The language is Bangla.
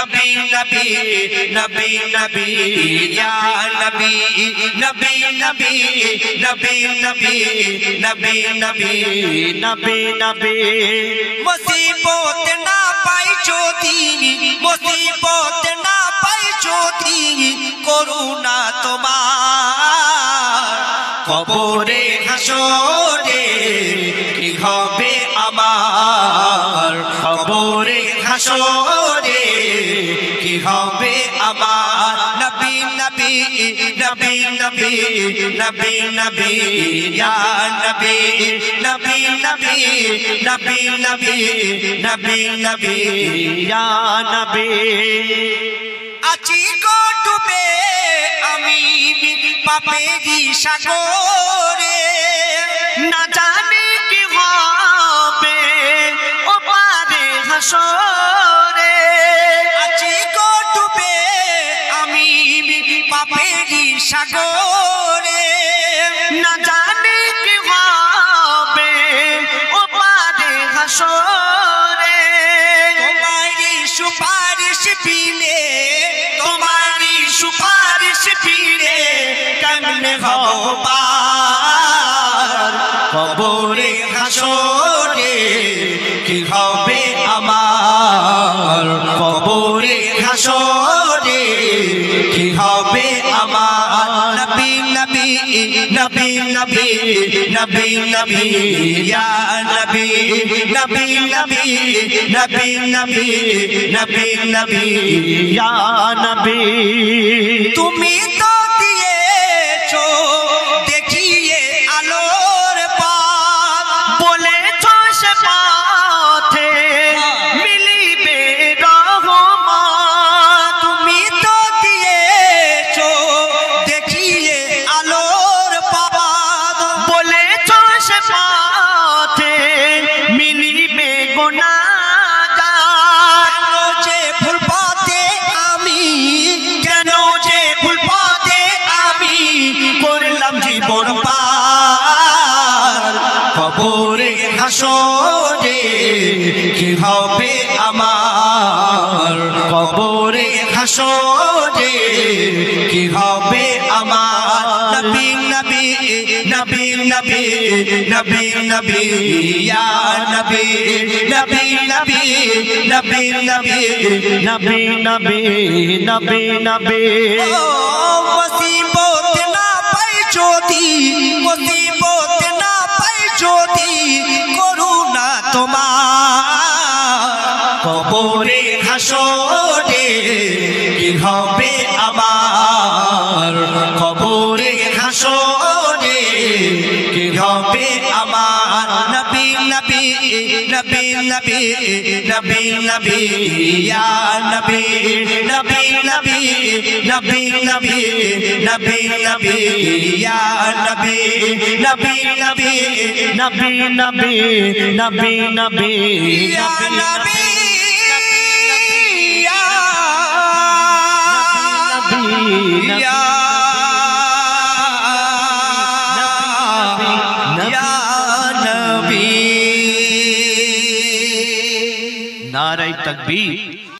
नबी नबी नबी नबी या नबी नबी नबी नबी नबी नबी नबी नबी नबी मुसीबत ना पाई ज्योति मुसीबत ना पाई ज्योति करुणा तुम्हार कबरे हाशरे কি হবে আমার কবরে হাসরে কি হবে আমার নবী নবী নবী নবী নবী নবী ইয়া নবী নবী নবী নবী নবী নবী নবী ইয়া নবী আছি গো ডুবে আমি পাপেরই সাগরে না জানি কি হবে ও পারে হাসরে আছি গো ডুবে আমি পাপেরই সাগরে না জানি কি হবে ও পারে হাসরে তোমারই সুপারিশ পিলে তোমারই সুপারিশ পিলে কেমনে হব কবরে হাসরে কি হবে আমার কবরে হাসরে কি হবে আমার নবী নবী নবী নবী নবী নবী ইয়া নবী নবী নবী নবী নবী নবী নবী ইয়া নবী তুমি তো দিয়েছো দেখিয়ে আলোর পথ বলেছো সে পথে মিলিবে রহমত তুমি তো দিয়েছো দেখিয়ে আলোর পথ বলেছো সে পথে মিলিবে গুনাহগার যে ভুল পথে আমি কেন যে ভুল পথে আমি করলাম জীবন পার কবরে হাসরে কি হবে আমার কবরে হাসরে কি হবে আমার নবী নবী নবী নবী নবী নবী ইয়া নবী নবী নবী নবী নবী নবী নবী নবী নবী মুসিবত না পাই জ্যোতি মুসিবত না পাই জ্যোতি করুণা তোমার কবরে হাসরে কি হবে আমার কবরে হাসরে কি হবে আমার নবী নবী নবী নবী নবী নবী ইয়া নবী নবী নবী নবী নবী নবী নবী ইয়া নবী নবী নবী নবী নবী নবী নবী ইয়া নবী ইয়া नारे तकबीर।